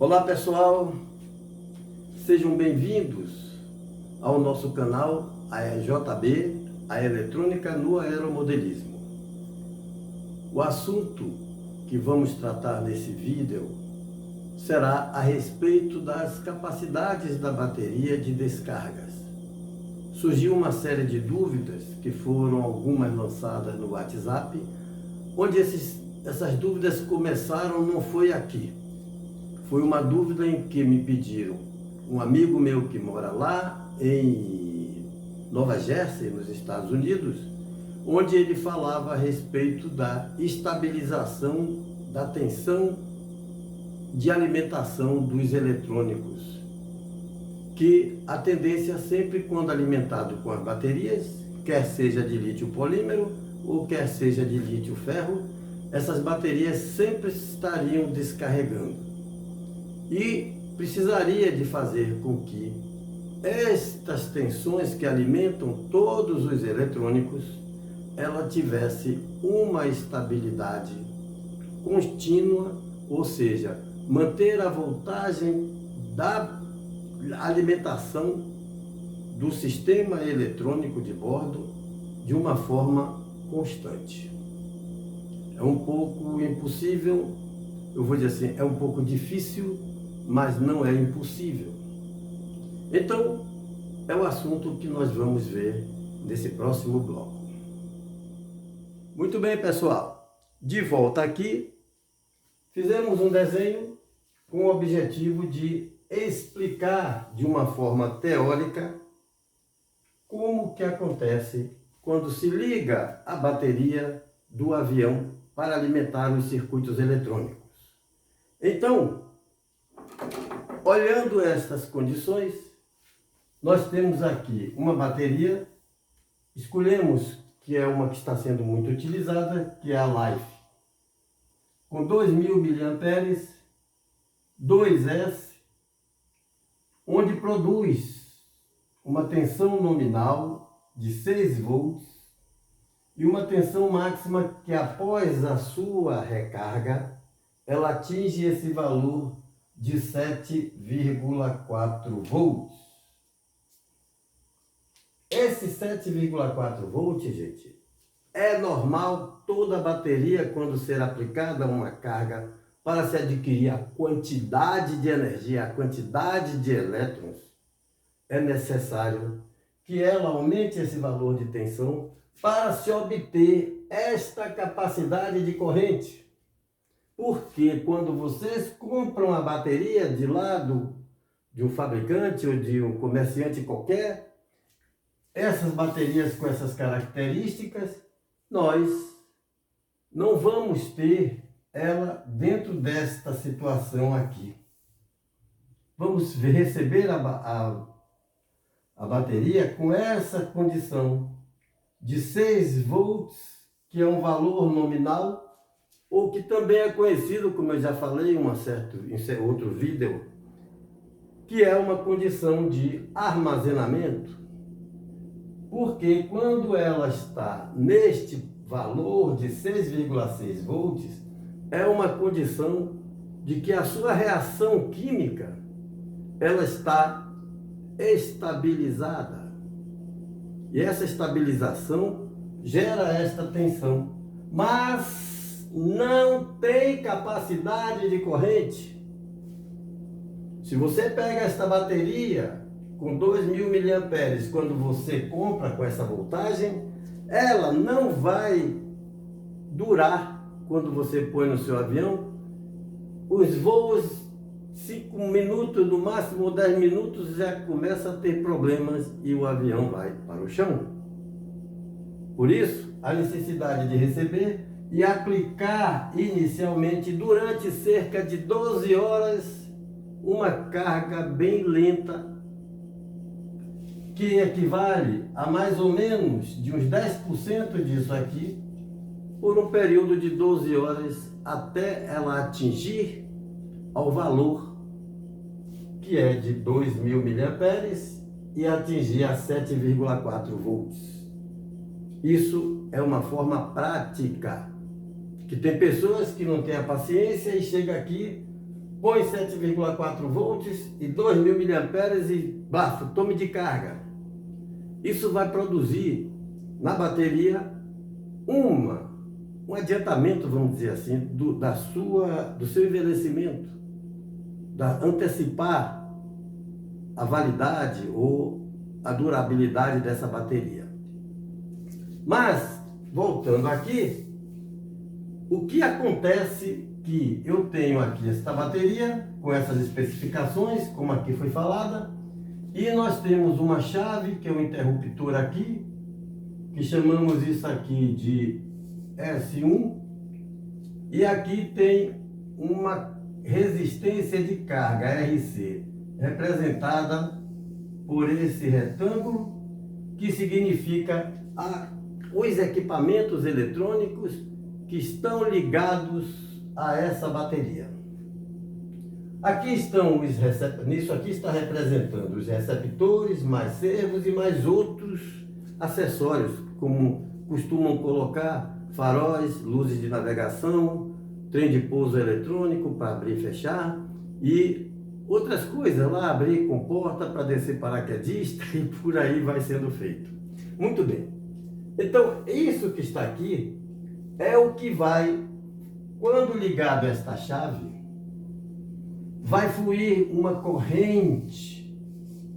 Olá pessoal, sejam bem-vindos ao nosso canal AEJB, a Eletrônica no Aeromodelismo. O assunto que vamos tratar nesse vídeo será a respeito das capacidades da bateria de descargas. Surgiu uma série de dúvidas, que foram algumas lançadas no WhatsApp, onde essas dúvidas começaram, não foi aqui. Foi uma dúvida em que me pediram um amigo meu que mora lá em Nova Jersey, nos Estados Unidos, onde ele falava a respeito da estabilização da tensão de alimentação dos eletrônicos, que a tendência sempre, quando alimentado com as baterias, quer seja de lítio polímero ou quer seja de lítio ferro, essas baterias sempre estariam descarregando. E precisaria de fazer com que estas tensões que alimentam todos os eletrônicos, ela tivesse uma estabilidade contínua, ou seja, manter a voltagem da alimentação do sistema eletrônico de bordo de uma forma constante. É um pouco impossível, eu vou dizer assim, é um pouco difícil, mas não é impossível. Então, é o assunto que nós vamos ver nesse próximo bloco. Muito bem, pessoal. De volta aqui, fizemos um desenho com o objetivo de explicar de uma forma teórica como que acontece quando se liga a bateria do avião para alimentar os circuitos eletrônicos. Então, olhando estas condições, nós temos aqui uma bateria, escolhemos que é uma que está sendo muito utilizada, que é a Life, com 2.000 mAh, 2S, onde produz uma tensão nominal de 6 volts e uma tensão máxima que, após a sua recarga, ela atinge esse valor de 7,4 volts. Esse 7,4 volts, gente, é normal toda a bateria quando ser aplicada uma carga para se adquirir a quantidade de energia, a quantidade de elétrons, é necessário que ela aumente esse valor de tensão para se obter esta capacidade de corrente. Porque quando vocês compram a bateria de lado de um fabricante ou de um comerciante qualquer, essas baterias com essas características, nós não vamos ter ela dentro desta situação aqui. Vamos receber a bateria com essa condição de 6 volts, que é um valor nominal, ou que também é conhecido, como eu já falei em outro vídeo, que é uma condição de armazenamento, porque quando ela está neste valor de 6,6 volts, é uma condição de que a sua reação química, ela está estabilizada. E essa estabilização gera esta tensão, mas não tem capacidade de corrente. Se você pega esta bateria com 2.000 mAh, quando você compra com essa voltagem, ela não vai durar quando você põe no seu avião. Os voos, 5 minutos, no máximo 10 minutos, já começa a ter problemas e o avião vai para o chão. Por isso, a necessidade de receber e aplicar inicialmente durante cerca de 12 horas uma carga bem lenta, que equivale a mais ou menos de uns 10% disso aqui, por um período de 12 horas até ela atingir ao valor que é de 2.000 mAh e atingir a 7,4 volts. Isso é uma forma prática, que tem pessoas que não têm a paciência e chega aqui põe 7,4 volts e 2.000 miliamperes e basta, tome de carga. Isso vai produzir na bateria um adiantamento, vamos dizer assim, do seu envelhecimento, antecipar a validade ou a durabilidade dessa bateria. Mas, voltando aqui, o que acontece que eu tenho aqui esta bateria com essas especificações, como aqui foi falada, e nós temos uma chave, que é um interruptor aqui, que chamamos isso aqui de S1, e aqui tem uma resistência de carga, RC, representada por esse retângulo, que significa os equipamentos eletrônicos que estão ligados a essa bateria. Aqui estão os receptores, nisso aqui está representando os receptores, mais servos e mais outros acessórios, como costumam colocar faróis, luzes de navegação, trem de pouso eletrônico para abrir e fechar e outras coisas lá, abrir comporta para descer paraquedista e por aí vai sendo feito. Muito bem. Então, isso que está aqui é o que vai, quando ligado a esta chave, vai fluir uma corrente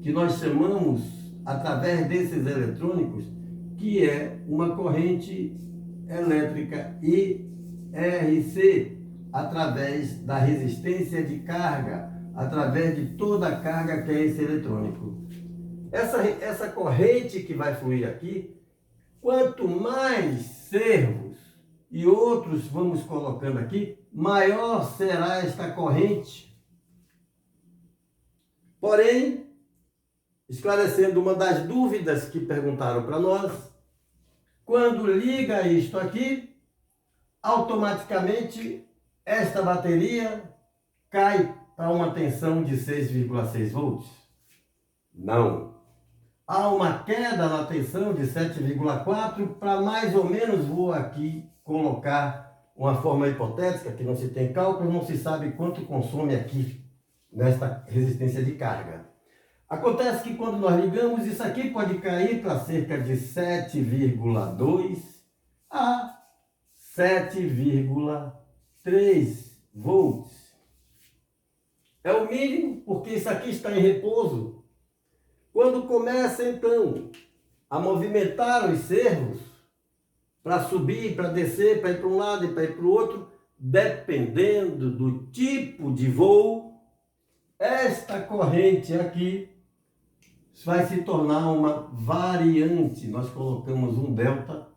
que nós chamamos, através desses eletrônicos, que é uma corrente elétrica IRC, através da resistência de carga, através de toda a carga que é esse eletrônico. Essa corrente que vai fluir aqui, quanto mais servos e outros vamos colocando aqui, maior será esta corrente. Porém, esclarecendo uma das dúvidas que perguntaram para nós, quando liga isto aqui, automaticamente esta bateria cai para uma tensão de 6,6 volts? Não. Há uma queda na tensão de 7,4 para mais ou menos, vou aqui colocar uma forma hipotética, que não se tem cálculo, não se sabe quanto consome aqui nesta resistência de carga. Acontece que quando nós ligamos, isso aqui pode cair para cerca de 7,2 a 7,3 volts. É o mínimo, porque isso aqui está em repouso. Quando começa, então, a movimentar os servos, para subir, para descer, para ir para um lado e para ir para o outro, dependendo do tipo de voo, esta corrente aqui vai se tornar uma variante. Nós colocamos um delta,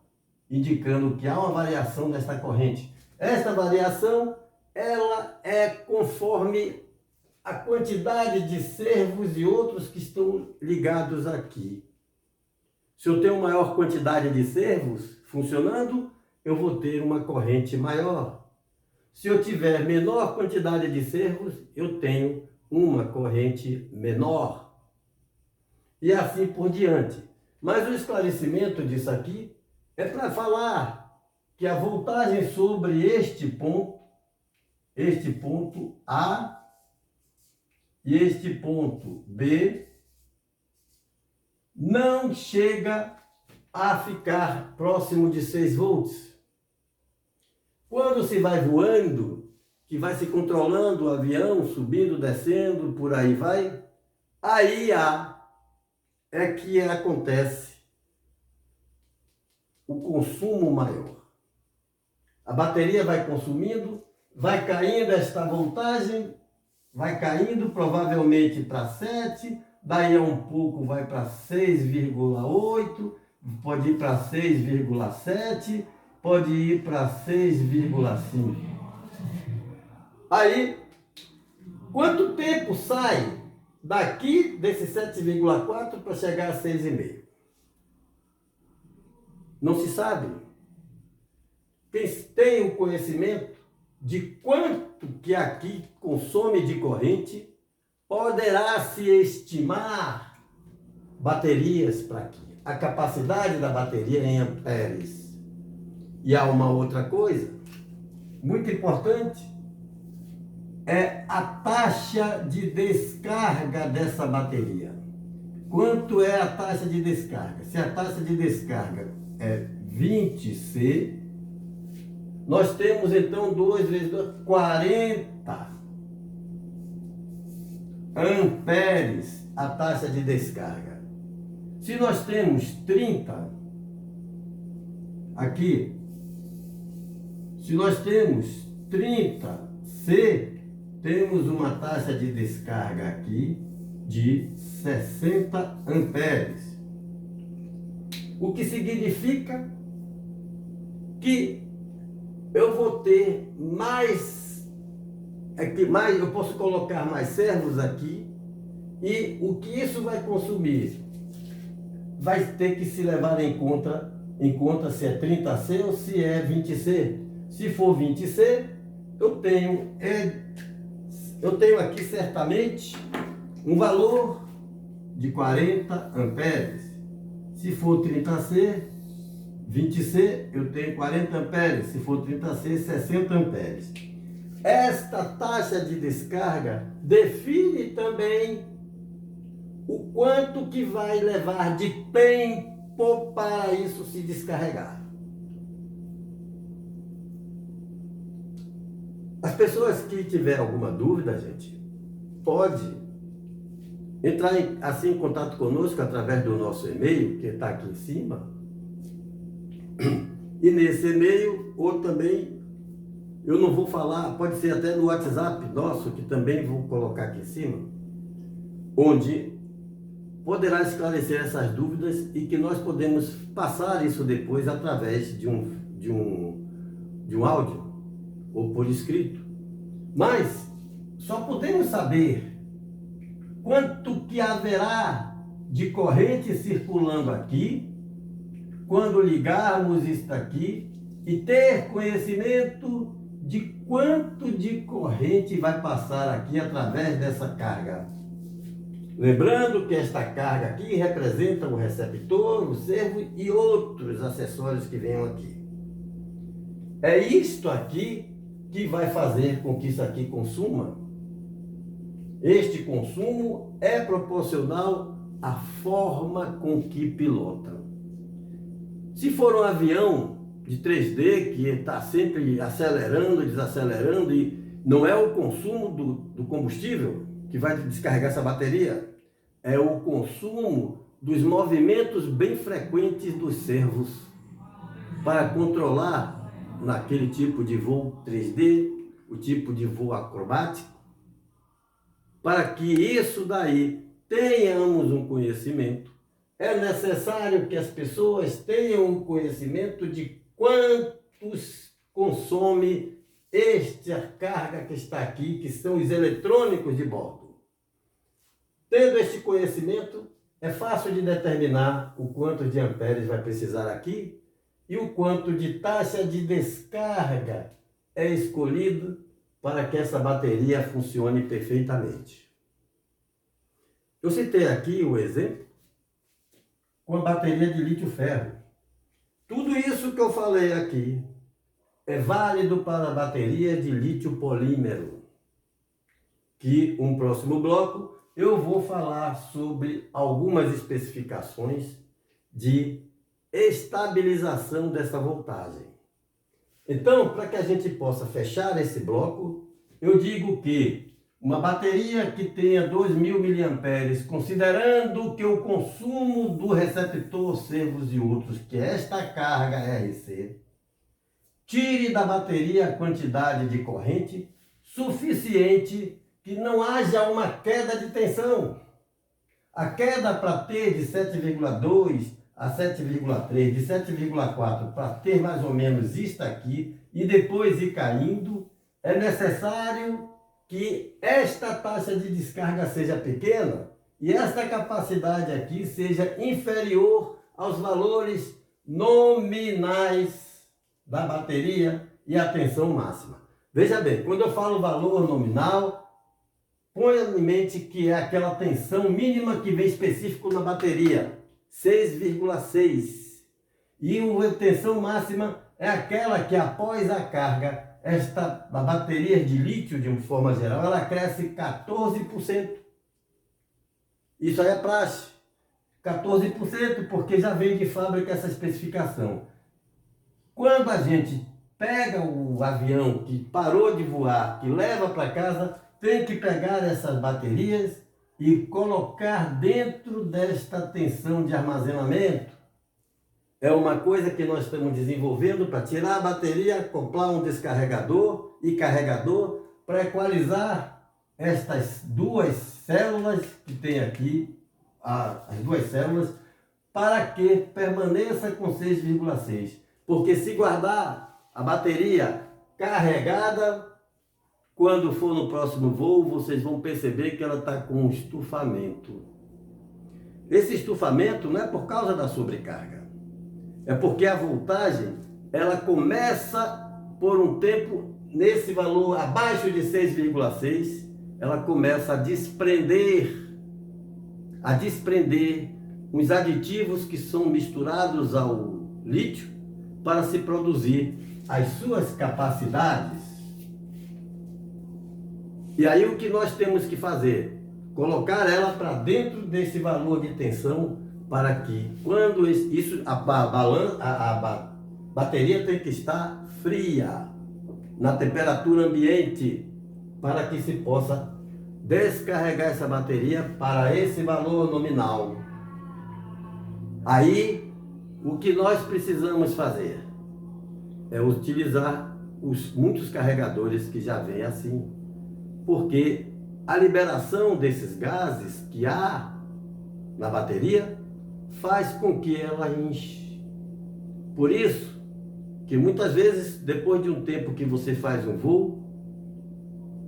indicando que há uma variação desta corrente. Esta variação, ela é conforme a quantidade de servos e outros que estão ligados aqui. Se eu tenho maior quantidade de servos funcionando, eu vou ter uma corrente maior. Se eu tiver menor quantidade de servos, eu tenho uma corrente menor. E assim por diante. Mas o esclarecimento disso aqui é para falar que a voltagem sobre este ponto A e este ponto B não chega a ficar próximo de 6 volts. Quando se vai voando, que vai se controlando o avião, subindo, descendo, por aí vai, aí é que acontece o consumo maior. A bateria vai consumindo, vai caindo esta voltagem, vai caindo provavelmente para 7, daí a um pouco vai para 6,8, pode ir para 6,7, pode ir para 6,5. Aí, quanto tempo sai daqui desse 7,4 para chegar a 6,5? Não se sabe. Quem tem o conhecimento de quanto que aqui consome de corrente, poderá se estimar baterias para aqui. A capacidade da bateria em amperes. E há uma outra coisa muito importante. é a taxa de descarga dessa bateria. Quanto é a taxa de descarga? Se a taxa de descarga é 20C, nós temos então 2 vezes 2, 40 amperes a taxa de descarga. Se nós temos 30 aqui, se nós temos 30C, temos uma taxa de descarga aqui de 60 amperes. O que significa que eu vou ter mais, eu posso colocar mais servos aqui, e o que isso vai consumir vai ter que se levar em conta se é 30C ou se é 20C. Se for 20C, eu tenho aqui certamente um valor de 40 amperes. Se for 30C, 20C, eu tenho 40 amperes. Se for 30C, 60 amperes. Esta taxa de descarga define também o quanto que vai levar de tempo para isso se descarregar. As pessoas que tiverem alguma dúvida, gente, pode entrar em contato conosco através do nosso e-mail, que está aqui em cima. E nesse e-mail, ou também, eu não vou falar, pode ser até no WhatsApp nosso, que também vou colocar aqui em cima, onde poderá esclarecer essas dúvidas e que nós podemos passar isso depois através de um áudio ou por escrito. Mas só podemos saber quanto que haverá de corrente circulando aqui quando ligarmos isto aqui e ter conhecimento de quanto de corrente vai passar aqui através dessa carga. Lembrando que esta carga aqui representa o receptor, o servo e outros acessórios que venham aqui. É isto aqui que vai fazer com que isso aqui consuma. Este consumo é proporcional à forma com que pilota. Se for um avião de 3D que está sempre acelerando e desacelerando, e não é o consumo do combustível que vai descarregar essa bateria, é o consumo dos movimentos bem frequentes dos servos para controlar naquele tipo de voo 3D, o tipo de voo acrobático, para que isso daí tenhamos um conhecimento. É necessário que as pessoas tenham um conhecimento de quantos consome esta carga que está aqui, que são os eletrônicos de bordo. Tendo este conhecimento, é fácil de determinar o quanto de amperes vai precisar aqui e o quanto de taxa de descarga é escolhido para que essa bateria funcione perfeitamente. Eu citei aqui o exemplo com a bateria de lítio-ferro. Tudo isso que eu falei aqui é válido para a bateria de lítio polímero, que um próximo bloco eu vou falar sobre algumas especificações de estabilização dessa voltagem. Então, para que a gente possa fechar esse bloco, eu digo que uma bateria que tenha 2.000 mAh, considerando que o consumo do receptor, servos e outros, que é esta carga RC, tire da bateria a quantidade de corrente suficiente que não haja uma queda de tensão. A queda para ter de 7,2 a 7,3, de 7,4 para ter mais ou menos isto aqui e depois ir caindo, é necessário que esta taxa de descarga seja pequena e esta capacidade aqui seja inferior aos valores nominais da bateria e a tensão máxima. Veja bem, quando eu falo valor nominal, ponha em mente que é aquela tensão mínima que vem específico na bateria, 6,6. E a tensão máxima é aquela que após a carga a bateria de lítio, de uma forma geral, ela cresce 14%. Isso aí é praxe. 14%, porque já vem de fábrica essa especificação. Quando a gente pega o avião que parou de voar, que leva para casa, tem que pegar essas baterias e colocar dentro desta tensão de armazenamento. É uma coisa que nós estamos desenvolvendo para tirar a bateria, acoplar um descarregador e carregador para equalizar estas duas células que tem aqui, as duas células, para que permaneça com 6,6. Porque se guardar a bateria carregada, quando for no próximo voo, vocês vão perceber que ela está com um estufamento. Esse estufamento não é por causa da sobrecarga. É porque a voltagem, ela começa por um tempo, nesse valor abaixo de 6,6, ela começa a desprender os aditivos que são misturados ao lítio para se produzir as suas capacidades. E aí o que nós temos que fazer? Colocar ela para dentro desse valor de tensão para que quando a bateria tem que estar fria, na temperatura ambiente, para que se possa descarregar essa bateria para esse valor nominal. Aí, o que nós precisamos fazer é utilizar muitos carregadores que já vêm assim, porque a liberação desses gases que há na bateria faz com que ela enche. Por isso que muitas vezes, depois de um tempo que você faz um voo,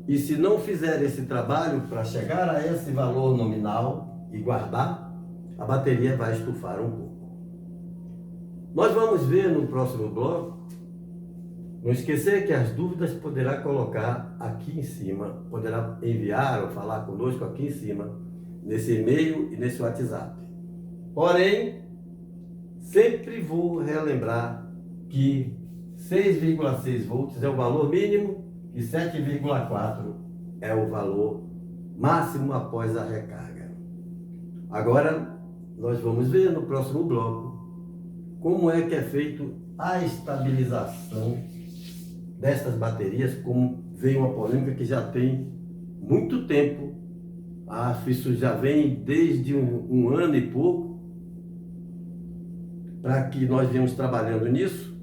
e se não fizer esse trabalho para chegar a esse valor nominal e guardar, a bateria vai estufar um pouco. Nós vamos ver no próximo bloco. Não esquecer que as dúvidas poderá colocar aqui em cima, poderá enviar ou falar conosco aqui em cima, nesse e-mail e nesse WhatsApp. Porém, sempre vou relembrar que 6,6 volts é o valor mínimo e 7,4 é o valor máximo após a recarga. Agora, nós vamos ver no próximo bloco como é que é feito a estabilização destas baterias, como vem uma polêmica que já tem muito tempo. Isso já vem desde um ano e pouco, para que nós viemos trabalhando nisso,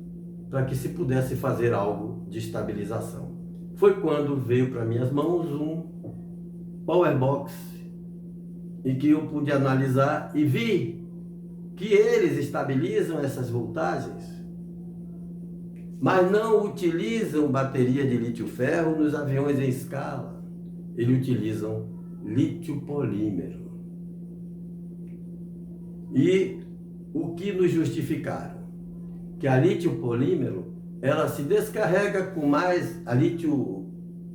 para que se pudesse fazer algo de estabilização. Foi quando veio para minhas mãos um Power Box, em que eu pude analisar e vi que eles estabilizam essas voltagens, mas não utilizam bateria de lítio-ferro nos aviões em escala. Eles utilizam lítio polímero. E o que nos justificaram? Que a lítio polímero, ela se descarrega com mais, a lítio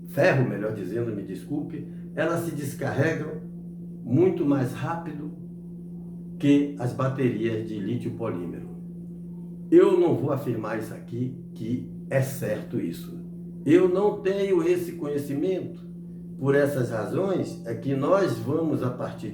ferro, melhor dizendo, me desculpe, ela se descarrega muito mais rápido que as baterias de lítio polímero. Eu não vou afirmar isso aqui, que é certo isso. Eu não tenho esse conhecimento. Por essas razões é que nós vamos, a partir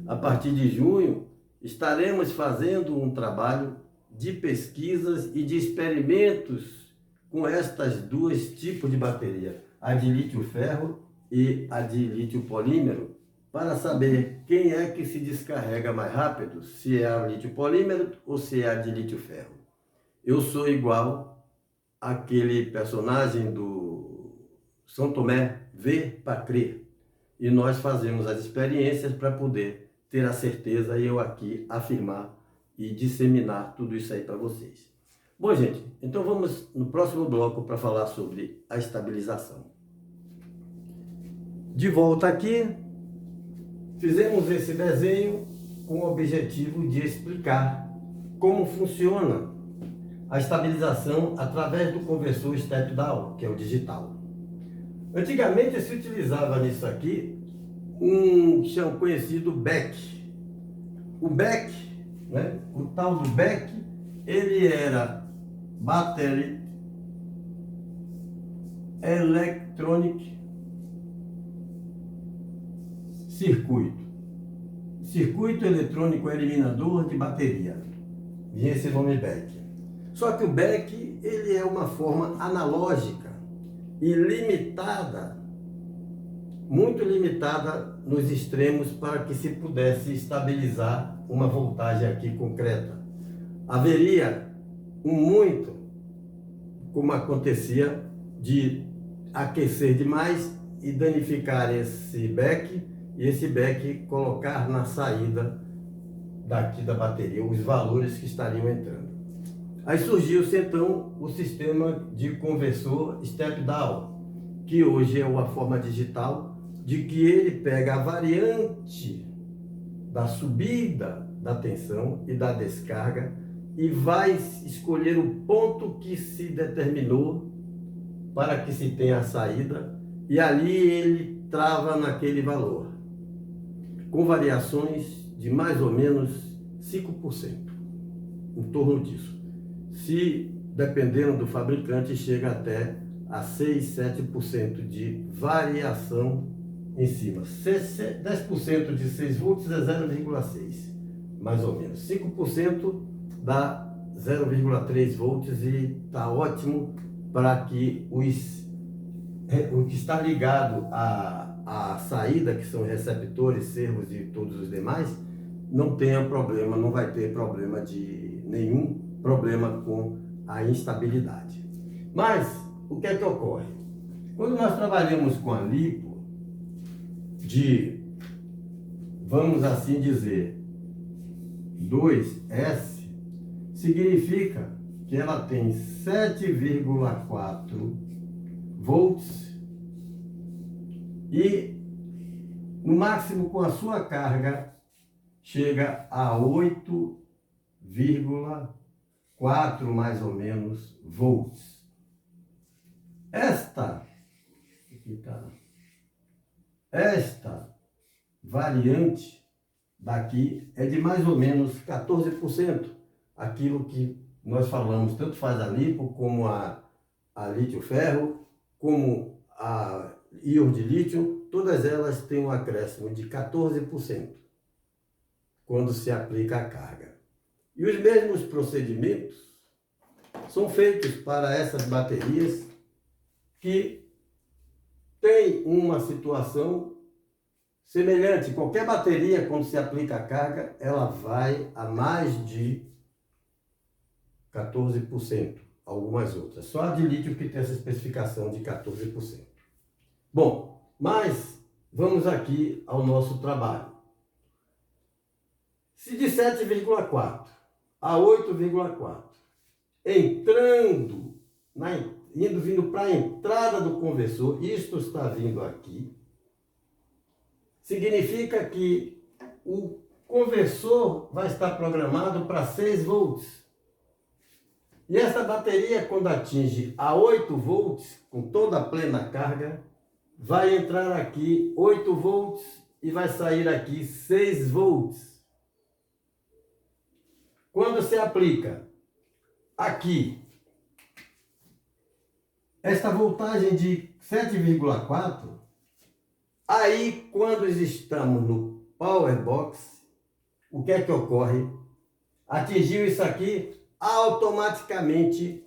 a partir de junho, estaremos fazendo um trabalho de pesquisas e de experimentos com estas duas tipos de bateria, a de lítio-ferro e a de lítio-polímero, para saber quem é que se descarrega mais rápido, se é a lítio-polímero ou se é a de lítio-ferro. Eu sou igual àquele personagem do São Tomé, ver para crer. E nós fazemos as experiências para poder ter a certeza e eu aqui afirmar e disseminar tudo isso aí para vocês. Bom, gente, então vamos no próximo bloco para falar sobre a estabilização. De volta aqui, fizemos esse desenho com o objetivo de explicar como funciona a estabilização através do conversor step-down, que é o digital. Antigamente se utilizava nisso aqui um conhecido Beck. O Beck, né, o tal do Beck, ele era Battery Electronic Circuito. Circuito eletrônico eliminador de bateria. E esse nome BEC. Só que o BEC, ele é uma forma analógica e limitada, muito limitada nos extremos para que se pudesse estabilizar uma voltagem aqui concreta. Haveria muito, como acontecia, de aquecer demais e danificar esse BEC, e esse BEC colocar na saída daqui da bateria os valores que estariam entrando. Aí surgiu-se então o sistema de conversor step-down, que hoje é uma forma digital de que ele pega a variante da subida da tensão e da descarga e vai escolher o ponto que se determinou para que se tenha a saída, e ali ele trava naquele valor, com variações de mais ou menos 5%, em torno disso. Se, dependendo do fabricante, chega até a 6, 7% de variação em cima. 10% de 6 volts é 0,6, mais ou menos. 5% dá 0,3 volts e está ótimo para que o que está ligado à saída, que são receptores, servos e todos os demais, não tenha problema, não vai ter problema nenhum problema com a instabilidade. Mas o que é que ocorre? Quando nós trabalhamos com a lipo vamos assim dizer, 2S, significa que ela tem 7,4 volts e no máximo com a sua carga chega a 8,4 mais ou menos volts. Esta variante daqui é de mais ou menos 14%, aquilo que nós falamos, tanto faz a lipo como a lítio-ferro, como a íon de lítio, todas elas têm um acréscimo de 14% quando se aplica a carga. E os mesmos procedimentos são feitos para essas baterias que têm uma situação semelhante. Qualquer bateria, quando se aplica a carga, ela vai a mais de 14%, algumas outras. Só a de lítio que tem essa especificação de 14%. Bom, mas vamos aqui ao nosso trabalho. Se de 7,4 a 8,4, vindo para a entrada do conversor, isto está vindo aqui, significa que o conversor vai estar programado para 6 volts. E essa bateria, quando atinge a 8 volts, com toda a plena carga, vai entrar aqui 8 volts e vai sair aqui 6 volts. Quando se aplica aqui esta voltagem de 7,4, aí quando estamos no Power Box, o que é que ocorre? Atingiu isso aqui, automaticamente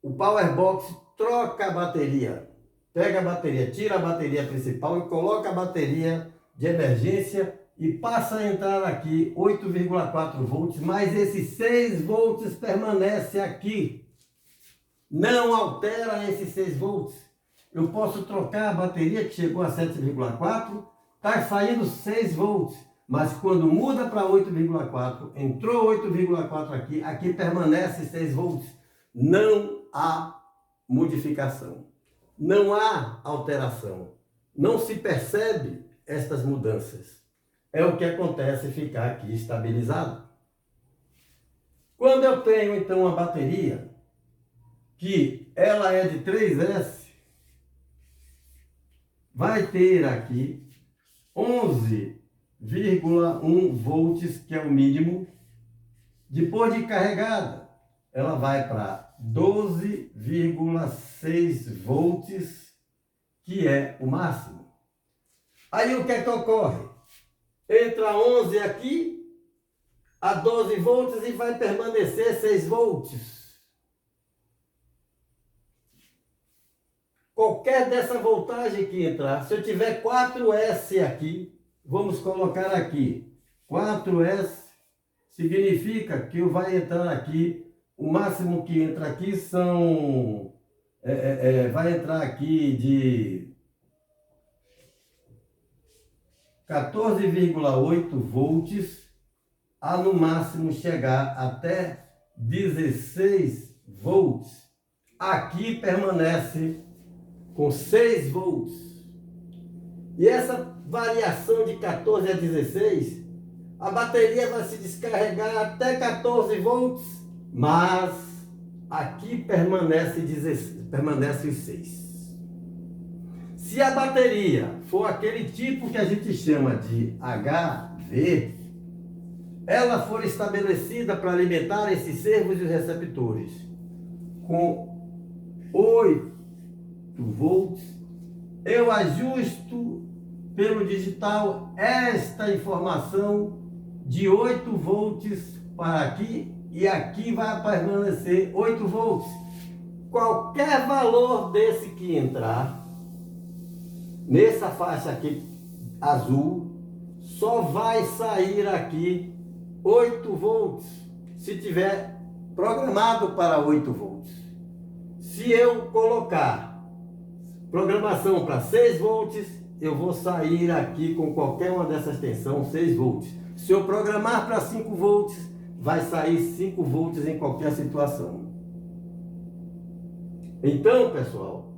o Power Box troca a bateria, pega a bateria, tira a bateria principal e coloca a bateria de emergência e passa a entrar aqui 8,4 volts, mas esses 6 volts permanece aqui, não altera esses 6 volts. Eu posso trocar a bateria que chegou a 7,4, está saindo 6 volts, mas quando muda para 8,4, entrou 8,4 aqui, aqui permanece 6 volts. Não há modificação, não há alteração, não se percebe estas mudanças. É o que acontece ficar aqui estabilizado. Quando eu tenho então uma bateria que ela é de 3S, vai ter aqui 11,1 volts, que é o mínimo, depois de carregada. ela vai para 12,6 volts, que é o máximo. Aí o que é que ocorre? Entra 11 aqui, a 12 volts e vai permanecer 6 volts. Qualquer dessa voltagem que entrar, se eu tiver 4S aqui, vamos colocar aqui, 4S significa que vai entrar aqui, o máximo que entra aqui são, vai entrar aqui de 14,8 volts, a no máximo chegar até 16 volts. Aqui permanece com 6 volts. E essa variação de 14 a 16, a bateria vai se descarregar até 14 volts, mas aqui permanece os 6. Se a bateria for aquele tipo que a gente chama de HV, ela for estabelecida para alimentar esses servos e os receptores com 8 volts, eu ajusto pelo digital esta informação de 8 volts para aqui, e aqui vai permanecer 8 volts. Qualquer valor desse que entrar nessa faixa aqui azul, só vai sair aqui 8 volts, se tiver programado para 8 volts. Se eu colocar programação para 6 volts, eu vou sair aqui com qualquer uma dessas tensões 6 volts. Se eu programar para 5 volts, vai sair 5 volts em qualquer situação. Então, pessoal,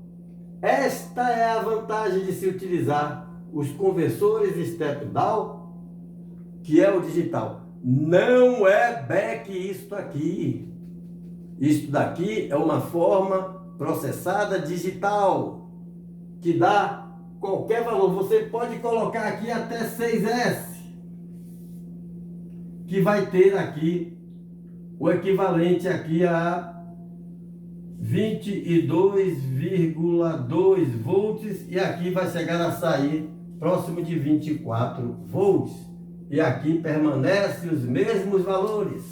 esta é a vantagem de se utilizar os conversores step-down, que é o digital. Não é back isto aqui. Isto daqui é uma forma processada digital, que dá qualquer valor. Você pode colocar aqui até 6S, que vai ter aqui o equivalente aqui a 22,2 volts, e aqui vai chegar a sair próximo de 24 volts. E aqui permanece os mesmos valores.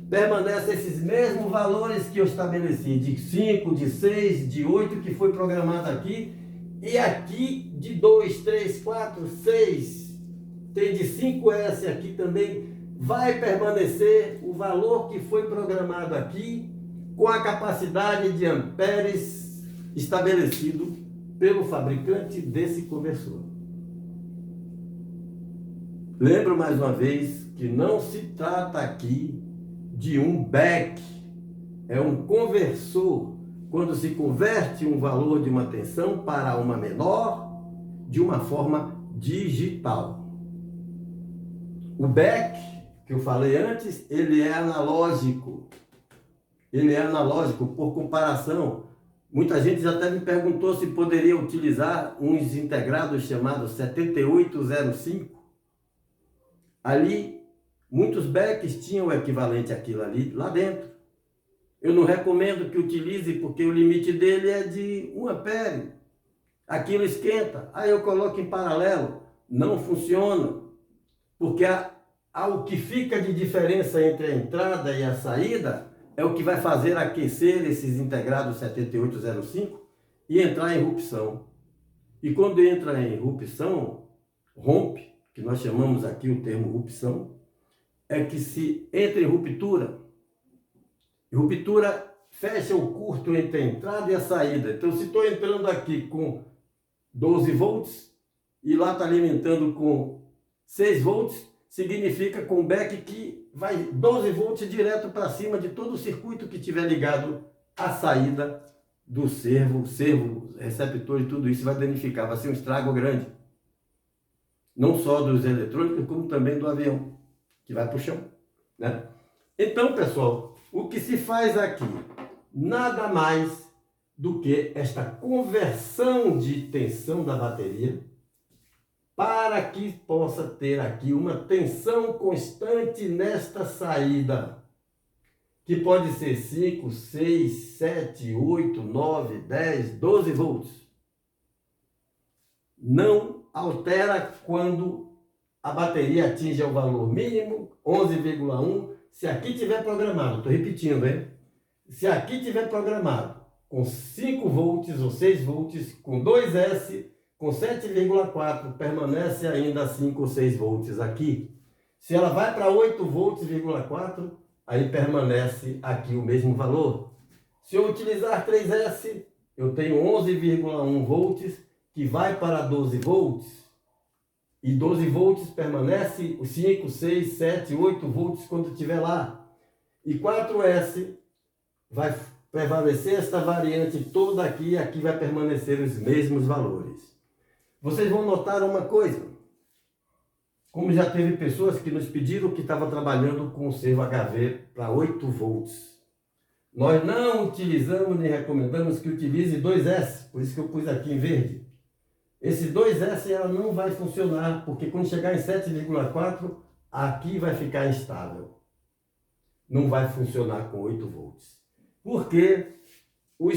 Permanece esses mesmos valores que eu estabeleci, de 5, de 6, de 8, que foi programado aqui. E aqui de 2, 3, 4, 6, tem de 5S aqui também. Vai permanecer o valor que foi programado aqui, com a capacidade de amperes estabelecido pelo fabricante desse conversor. Lembro mais uma vez que não se trata aqui de um back, é um conversor, quando se converte um valor de uma tensão para uma menor de uma forma digital. O back, que eu falei antes, ele é analógico. Ele é analógico por comparação. Muita gente até me perguntou se poderia utilizar uns integrados chamados 7805. Ali, muitos backs tinham o equivalente àquilo ali lá dentro. Eu não recomendo que utilize, porque o limite dele é de 1 ampere. Aquilo esquenta. Aí eu coloco em paralelo. Não funciona. Porque o que fica de diferença entre a entrada e a saída é o que vai fazer aquecer esses integrados 7805 e entrar em erupção. E quando entra em erupção, rompe, que nós chamamos aqui o termo erupção, é que se entra em ruptura. Ruptura fecha o curto entre a entrada e a saída. Então, se estou entrando aqui com 12 volts e lá está alimentando com 6 volts, significa com back que vai 12 volts direto para cima de todo o circuito que tiver ligado à saída do servo, receptor e tudo isso vai danificar, vai ser um estrago grande. Não só dos eletrônicos, como também do avião, que vai para o chão, né? Então, pessoal, o que se faz aqui? Nada mais do que esta conversão de tensão da bateria para que possa ter aqui uma tensão constante nesta saída. que pode ser 5, 6, 7, 8, 9, 10, 12 volts. Não altera quando a bateria atinge o valor mínimo, 11,1. Se aqui tiver programado, estou repetindo, hein? Se aqui tiver programado com 5 volts ou 6 volts, com 2S, com 7,4, permanece ainda 5 ou 6 volts aqui. Se ela vai para 8 volts,4, aí permanece aqui o mesmo valor. Se eu utilizar 3S, eu tenho 11,1 volts, que vai para 12 volts. E 12 volts permanece os 5, 6, 7, 8 volts quando estiver lá. E 4S vai prevalecer esta variante toda aqui, aqui vai permanecer os mesmos valores. Vocês vão notar uma coisa, como já teve pessoas que nos pediram que estavam trabalhando com o servo HV para 8 volts. Nós não utilizamos nem recomendamos que utilize 2S, por isso que eu pus aqui em verde. Esse 2S ela não vai funcionar, porque quando chegar em 7,4, aqui vai ficar instável. Não vai funcionar com 8 volts. Porque os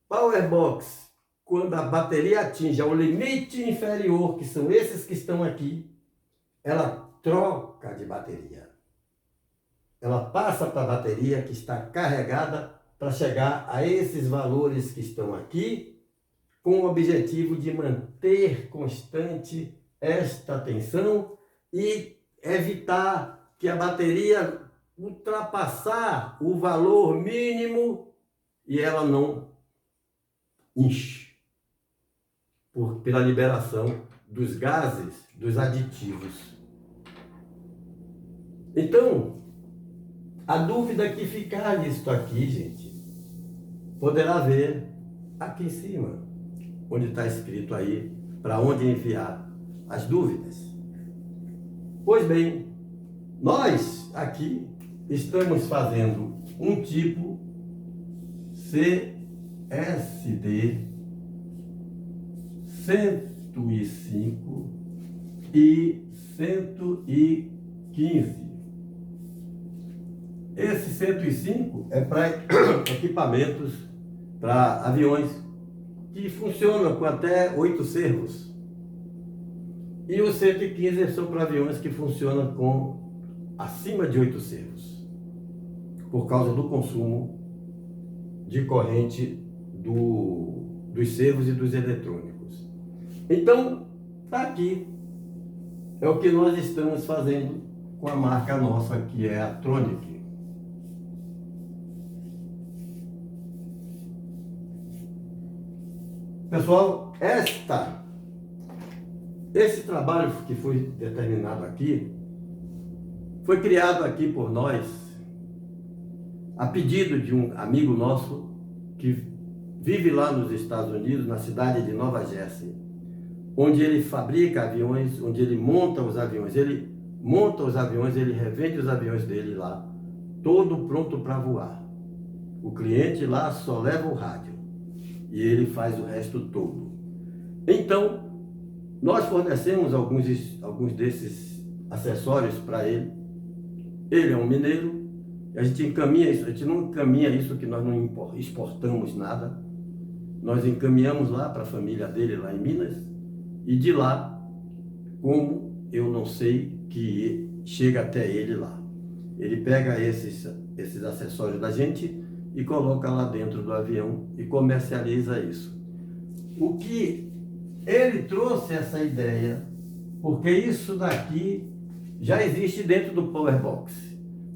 Powerbox, quando a bateria atinge ao limite inferior, que são esses que estão aqui, ela troca de bateria. Ela passa para a bateria que está carregada para chegar a esses valores que estão aqui, com o objetivo de manter constante esta tensão e evitar que a bateria ultrapassar o valor mínimo e ela não enche pela liberação dos gases, dos aditivos. Então, a dúvida que ficar nisso aqui, gente, poderá ver aqui em cima, onde está escrito aí, para onde enviar as dúvidas. Pois bem, nós aqui estamos fazendo um tipo CSD 105 e 115. Esse 105 é para equipamentos, para aviões que funcionam com até 8 servos. E os 115 são para aviões que funcionam com acima de 8 servos, por causa do consumo de corrente dos servos e dos eletrônicos. Então, está aqui. É o que nós estamos fazendo com a marca nossa, que é a Tronic. Pessoal, esse trabalho que foi determinado aqui, foi criado aqui por nós, a pedido de um amigo nosso, que vive lá nos Estados Unidos, na cidade de Nova Jersey, onde ele fabrica aviões, onde ele monta os aviões. Ele monta os aviões, ele revende os aviões dele lá, todo pronto para voar. O cliente lá só leva o rádio e ele faz o resto todo. Então, nós fornecemos alguns desses acessórios para ele. Ele é um mineiro, a gente encaminha isso, a gente não encaminha isso que nós não exportamos nada. Nós encaminhamos lá para a família dele lá em Minas, e de lá, como eu não sei, que chega até ele lá. Ele pega esses acessórios da gente e coloca lá dentro do avião e comercializa isso. O que ele trouxe essa ideia, porque isso daqui já existe dentro do Powerbox.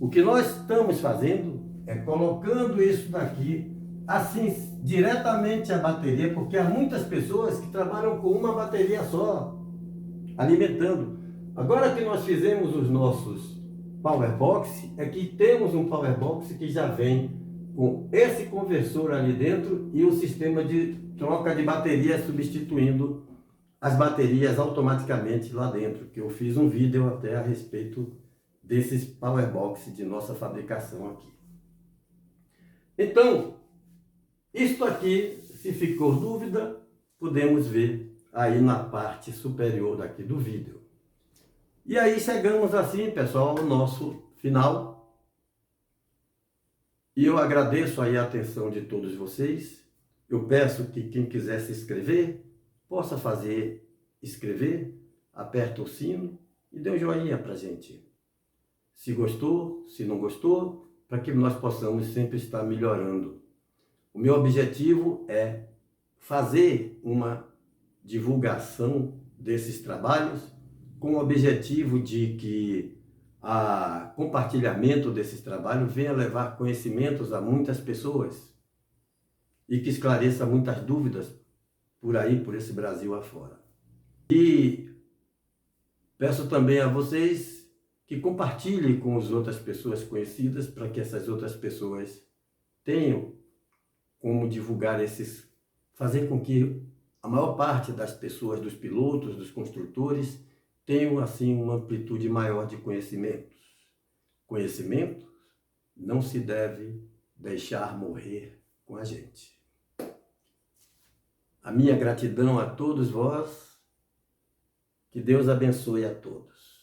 O que nós estamos fazendo é colocando isso daqui assim diretamente à bateria, porque há muitas pessoas que trabalham com uma bateria só, alimentando. Agora que nós fizemos os nossos Powerbox, é que temos um Powerbox que já vem com esse conversor ali dentro e o sistema de troca de bateria substituindo as baterias automaticamente lá dentro, que eu fiz um vídeo até a respeito desses Powerbox de nossa fabricação aqui. Então, isto aqui, se ficou dúvida, podemos ver aí na parte superior daqui do vídeo. E aí chegamos assim, pessoal, ao nosso final. E eu agradeço aí a atenção de todos vocês. Eu peço que quem quiser se inscrever, possa inscrever, aperta o sino e dê um joinha pra gente. Se gostou, se não gostou, para que nós possamos sempre estar melhorando. O meu objetivo é fazer uma divulgação desses trabalhos com o objetivo de que o compartilhamento desses trabalhos venha levar conhecimentos a muitas pessoas e que esclareça muitas dúvidas por aí, por esse Brasil afora. E peço também a vocês que compartilhem com as outras pessoas conhecidas para que essas outras pessoas tenham como divulgar fazer com que a maior parte das pessoas, dos pilotos, dos construtores, tenham assim uma amplitude maior de conhecimentos. Conhecimento não se deve deixar morrer com a gente. A minha gratidão a todos vós, que Deus abençoe a todos.